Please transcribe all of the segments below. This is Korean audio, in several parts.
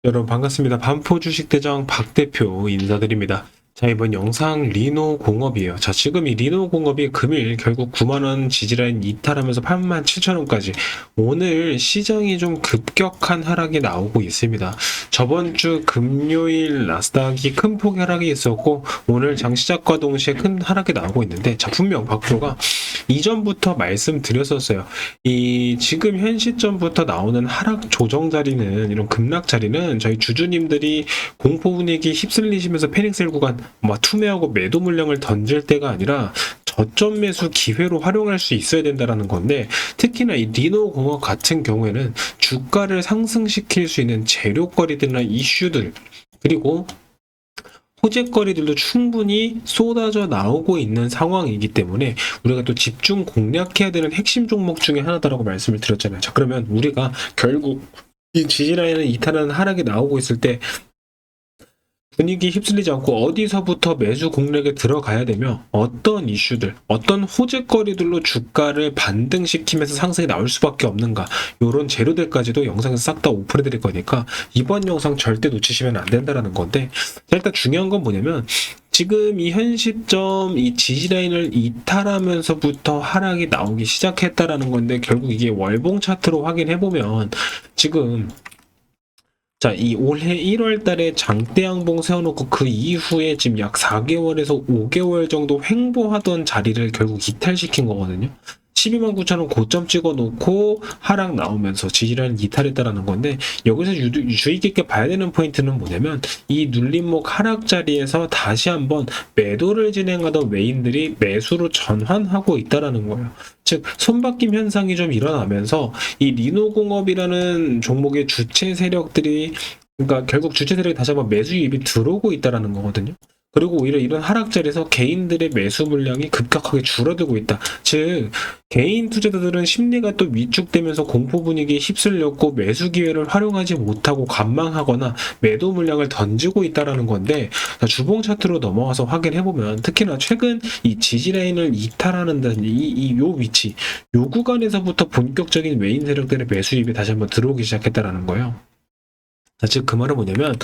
여러분 반갑습니다. 반포 주식대장 박 대표 인사드립니다. 자, 이번 영상 리노공업이에요. 자, 지금 이 리노공업이 금일 결국 9만원 지지라인 이탈하면서 87,000원까지 오늘 시장이 좀 급격한 하락이 나오고 있습니다. 저번 주 금요일 나스닥이 큰 폭의 하락이 있었고 오늘 장시작과 동시에 큰 하락이 나오고 있는데, 자, 분명 박표가 이전부터 말씀드렸었어요. 이 지금 현 시점부터 나오는 하락 조정 자리는, 이런 급락 자리는 저희 주주님들이 공포 분위기 휩쓸리시면서 패닉셀 구간 막 투매하고 매도 물량을 던질 때가 아니라 저점 매수 기회로 활용할 수 있어야 된다라는 건데, 특히나 이 리노공업 같은 경우에는 주가를 상승시킬 수 있는 재료거리들이나 이슈들, 그리고 호재거리들도 충분히 쏟아져 나오고 있는 상황이기 때문에 우리가 또 집중 공략해야 되는 핵심 종목 중에 하나다라고 말씀을 드렸잖아요. 자, 그러면 우리가 결국 이 지지라인을 이탈하는 하락이 나오고 있을 때 분위기 휩쓸리지 않고 어디서부터 매수 공략에 들어가야 되며, 어떤 이슈들, 어떤 호재거리들로 주가를 반등시키면서 상승이 나올 수밖에 없는가, 이런 재료들까지도 영상에서 싹 다 오픈해 드릴 거니까 이번 영상 절대 놓치시면 안 된다라는 건데, 일단 중요한 건 뭐냐면, 지금 이 현 시점 이 지지라인을 이탈하면서부터 하락이 나오기 시작했다라는 건데, 결국 이게 월봉 차트로 확인해 보면 지금, 자, 이 올해 1월 달에 장대양봉 세워놓고 그 이후에 지금 약 4개월에서 5개월 정도 횡보하던 자리를 결국 이탈시킨 거거든요. 12만 9천원 고점 찍어놓고 하락 나오면서 지지라인 이탈했다라는 건데, 여기서 주의 깊게 봐야 되는 포인트는 뭐냐면, 이 눌림목 하락 자리에서 다시 한번 매도를 진행하던 외인들이 매수로 전환하고 있다라는 거예요. 즉, 손바뀜 현상이 좀 일어나면서 이 리노공업이라는 종목의 주체 세력들이, 그러니까 결국 주체 세력이 다시 한번 매수 유입이 들어오고 있다라는 거거든요. 그리고 오히려 이런 하락 자리에서 개인들의 매수 물량이 급격하게 줄어들고 있다. 즉, 개인 투자자들은 심리가 또 위축되면서 공포 분위기에 휩쓸렸고 매수 기회를 활용하지 못하고 관망하거나 매도 물량을 던지고 있다라는 건데, 주봉 차트로 넘어와서 확인해 보면, 특히나 최근 이 지지라인을 이탈하는 요 위치, 요 구간에서부터 본격적인 외인 세력들의 매수입이 다시 한번 들어오기 시작했다라는 거예요. 자, 즉 그 말은 뭐냐면,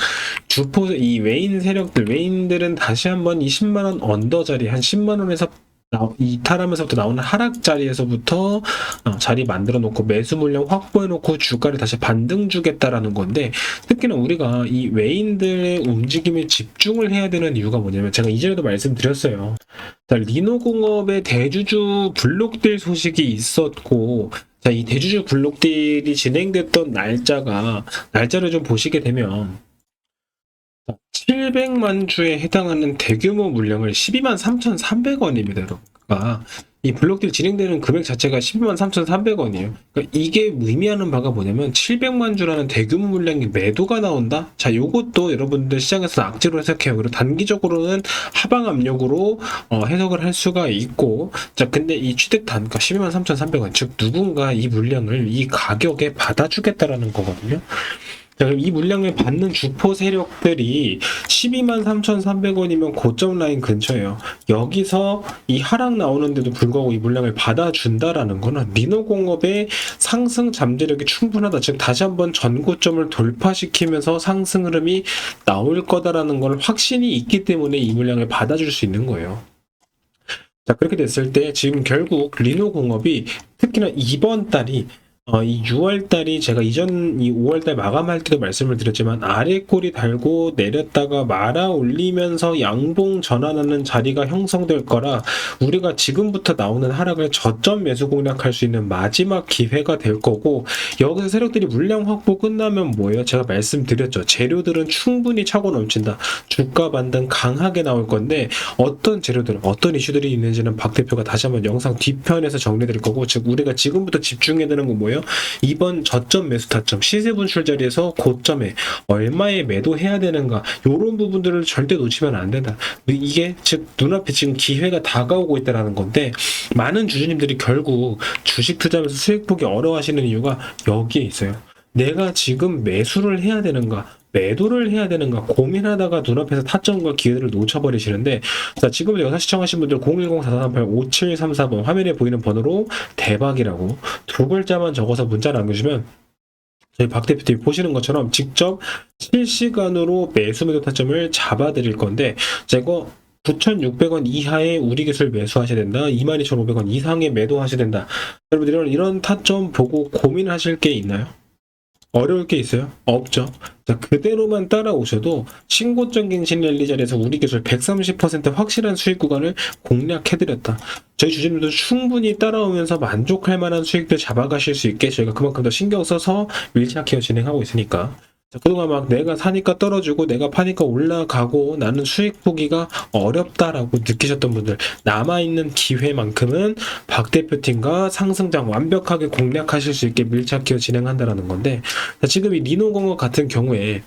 이 외인 세력들, 외인들은 다시 한번 이 10만원 언더 자리, 한 10만원에서 이탈하면서부터 나오는 하락 자리에서부터 자리 만들어 놓고 매수 물량 확보해 놓고 주가를 다시 반등 주겠다라는 건데, 특히나 우리가 이 외인들의 움직임에 집중을 해야 되는 이유가 뭐냐면, 제가 이전에도 말씀드렸어요. 자, 리노공업의 대주주 블록딜 소식이 있었고, 자, 이 대주주 블록딜이 진행됐던 날짜를 좀 보시게 되면 700만 주에 해당하는 대규모 물량을 12만 3,300원입니다, 여러분. 그러니까 이 블록딜 진행되는 금액 자체가 12만 3,300원이에요. 그러니까 이게 의미하는 바가 뭐냐면, 700만 주라는 대규모 물량이 매도가 나온다? 자, 요것도 여러분들 시장에서 악재로 해석해요. 그리고 단기적으로는 하방 압력으로 해석을 할 수가 있고, 자, 근데 이 취득 단가 12만 3,300원, 즉 누군가 이 물량을 이 가격에 받아주겠다라는 거거든요. 자, 그럼 이 물량을 받는 주포 세력들이 12만 3,300원이면 고점 라인 근처예요. 여기서 이 하락 나오는데도 불구하고 이 물량을 받아준다라는 거는 리노공업의 상승 잠재력이 충분하다. 즉, 다시 한번 전고점을 돌파시키면서 상승 흐름이 나올 거다라는 걸 확신이 있기 때문에 이 물량을 받아줄 수 있는 거예요. 자, 그렇게 됐을 때 지금 결국 리노공업이 특히나 이번 달이 이 6월달이, 제가 이 5월달 마감할 때도 말씀을 드렸지만, 아래 꼬리 달고 내렸다가 말아 올리면서 양봉 전환하는 자리가 형성될 거라, 우리가 지금부터 나오는 하락을 저점 매수 공략할 수 있는 마지막 기회가 될 거고, 여기서 세력들이 물량 확보 끝나면 뭐예요? 제가 말씀드렸죠. 재료들은 충분히 차고 넘친다. 주가 반등 강하게 나올 건데, 어떤 재료들, 어떤 이슈들이 있는지는 박 대표가 다시 한번 영상 뒤편에서 정리해 드릴 거고, 즉 우리가 지금부터 집중해야 되는 건 뭐예요? 이번 저점 매수 타점, 시세 분출 자리에서 고점에 얼마에 매도해야 되는가, 이런 부분들을 절대 놓치면 안 된다. 이게 즉 눈앞에 지금 기회가 다가오고 있다는 건데, 많은 주주님들이 결국 주식 투자하면서 수익 보기 어려워하시는 이유가 여기에 있어요. 내가 지금 매수를 해야 되는가, 매도를 해야 되는가 고민하다가 눈앞에서 타점과 기회들을 놓쳐버리시는데, 자, 지금 영상 시청하신 분들 010-4438-5734번 화면에 보이는 번호로 대박이라고 두 글자만 적어서 문자 남겨주면 저희 박 대표님이 보시는 것처럼 직접 실시간으로 매수 매도 타점을 잡아드릴 건데, 제가 9,600원 이하의 우리 기술 매수하셔야 된다. 22,500원 이상의 매도하셔야 된다. 여러분들 이런 타점 보고 고민하실 게 있나요? 어려울 게 있어요? 없죠. 자, 그대로만 따라오셔도 신고적인 신랠리 자리에서 우리 기술 130% 확실한 수익 구간을 공략해드렸다. 저희 주주님도 충분히 따라오면서 만족할 만한 수익들 잡아가실 수 있게 저희가 그만큼 더 신경 써서 밀착 케어 진행하고 있으니까. 자, 그동안 막 내가 사니까 떨어지고 내가 파니까 올라가고 나는 수익 보기가 어렵다라고 느끼셨던 분들, 남아있는 기회만큼은 박 대표팀과 상승장 완벽하게 공략하실 수 있게 밀착 케어 진행한다라는 건데, 자, 지금 이 리노공업 같은 경우에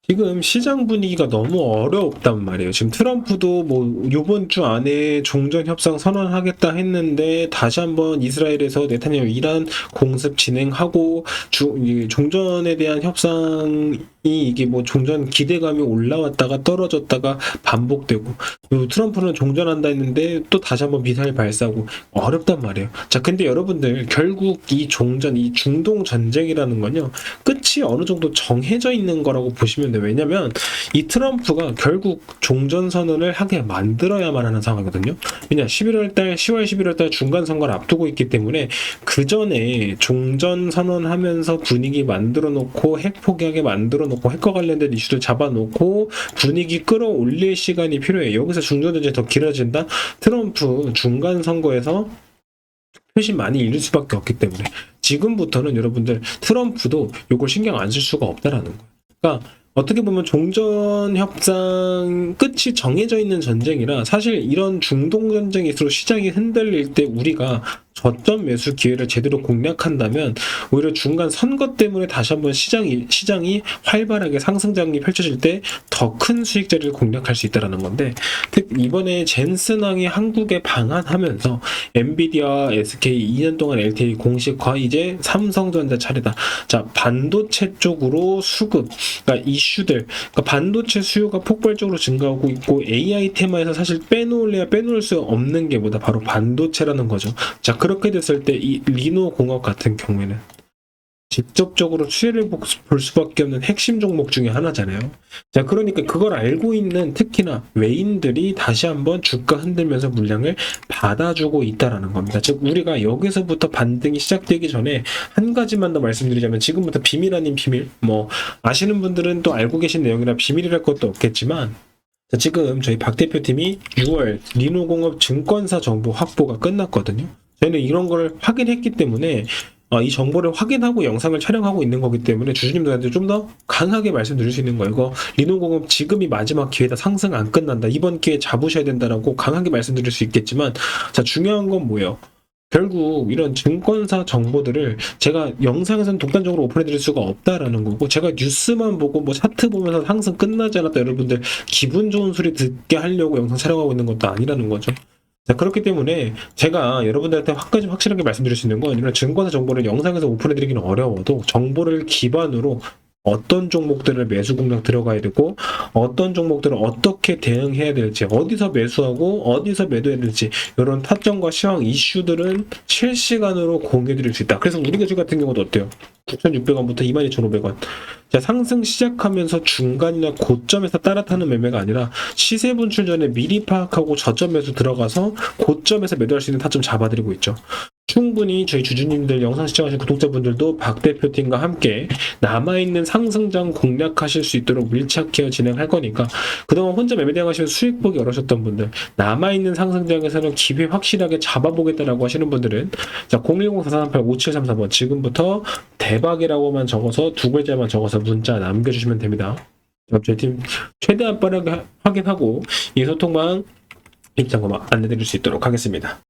지금 시장 분위기가 너무 어렵단 말이에요. 지금 트럼프도 뭐 요번 주 안에 종전 협상 선언하겠다 했는데 다시 한번 이스라엘에서 네타냐후 이란 공습 진행하고 이 종전에 대한 협상이 이게 뭐 종전 기대감이 올라왔다가 떨어졌다가 반복되고, 그리고 트럼프는 종전한다 했는데 또 다시 한번 미사일 발사하고 어렵단 말이에요. 자, 근데 여러분들 결국 이 종전, 이 중동 전쟁이라는 건요, 끝이 어느 정도 정해져 있는 거라고 보시면 돼요. 왜냐면 이 트럼프가 결국 종전 선언을 하게 만들어야만 하는 상황이거든요. 왜냐, 10월 11월 달 중간 선거를 앞두고 있기 때문에 그 전에 종전 선언하면서 분위기 만들어 놓고 핵 포기하게 만들어 놓고 핵과 관련된 이슈를 잡아 놓고 분위기 끌어올릴 시간이 필요해요. 여기서 중전 전쟁이 더 길어진다? 트럼프 중간 선거에서 표심 많이 잃을 수밖에 없기 때문에 지금부터는 여러분들 트럼프도 이걸 신경 안 쓸 수가 없다라는 거예요. 그러니까 어떻게 보면 종전 협상 끝이 정해져 있는 전쟁이라, 사실 이런 중동 전쟁일수록 시장이 흔들릴 때 우리가 저점 매수 기회를 제대로 공략한다면 오히려 중간 선거 때문에 다시 한번 시장이 활발하게 상승장이 펼쳐질 때 더 큰 수익 자리를 공략할 수 있다는 건데, 특 이번에 젠슨왕이 한국에 방한하면서 엔비디아, SK 2년 동안 LTA 공식화, 이제 삼성전자 차례다. 자, 반도체 쪽으로 수급, 그러니까 이슈들, 그러니까 반도체 수요가 폭발적으로 증가하고 있고 AI 테마에서 사실 빼놓을래야 빼놓을 수 없는 게 뭐다? 바로 반도체라는 거죠. 자, 그렇게 됐을 때 이 리노 공업 같은 경우에는 직접적으로 수혜를 볼 수밖에 없는 핵심 종목 중에 하나잖아요. 자, 그러니까 그걸 알고 있는 특히나 외인들이 다시 한번 주가 흔들면서 물량을 받아주고 있다라는 겁니다. 즉, 우리가 여기서부터 반등이 시작되기 전에 한 가지만 더 말씀드리자면, 지금부터 비밀 아닌 비밀, 뭐 아시는 분들은 또 알고 계신 내용이라 비밀이랄 것도 없겠지만, 자, 지금 저희 박 대표팀이 6월 리노공업 증권사 정보 확보가 끝났거든요. 저희는 이런 걸 확인했기 때문에 이 정보를 확인하고 영상을 촬영하고 있는 거기 때문에 주주님들한테 좀 더 강하게 말씀드릴 수 있는 거예요. 이거 리노공업 지금이 마지막 기회다, 상승 안 끝난다, 이번 기회에 잡으셔야 된다라고 강하게 말씀드릴 수 있겠지만, 자, 중요한 건 뭐예요? 결국 이런 증권사 정보들을 제가 영상에서는 독단적으로 오픈해드릴 수가 없다라는 거고, 제가 뉴스만 보고 뭐 차트 보면서 상승 끝나지 않았다 여러분들 기분 좋은 소리 듣게 하려고 영상 촬영하고 있는 것도 아니라는 거죠. 자, 그렇기 때문에 제가 여러분들한테 확실하게 말씀드릴 수 있는 건, 이런 증권사 정보를 영상에서 오픈해드리기는 어려워도 정보를 기반으로 어떤 종목들을 매수 공략 들어가야 되고 어떤 종목들을 어떻게 대응해야 될지, 어디서 매수하고 어디서 매도해야 될지, 이런 타점과 시황 이슈들은 실시간으로 공유해 드릴 수 있다. 그래서 우리 기술 같은 경우도 어때요? 9,600원부터 22,500원. 자, 상승 시작하면서 중간이나 고점에서 따라타는 매매가 아니라 시세 분출 전에 미리 파악하고 저점 매수 들어가서 고점에서 매도할 수 있는 타점 잡아드리고 있죠. 충분히 저희 주주님들, 영상 시청하신 구독자분들도 박 대표팀과 함께 남아있는 상승장 공략하실 수 있도록 밀착 케어 진행할 거니까, 그동안 혼자 매매 대응하시면서 수익 보기 어려우셨던 분들, 남아있는 상승장에서는 기회 확실하게 잡아보겠다라고 하시는 분들은, 자, 010-4438-5734번 지금부터 대박이라고만 적어서 두 글자만 적어서 문자 남겨주시면 됩니다. 저희 팀 최대한 빠르게 확인하고 이 소통망 입장과 안내드릴 수 있도록 하겠습니다.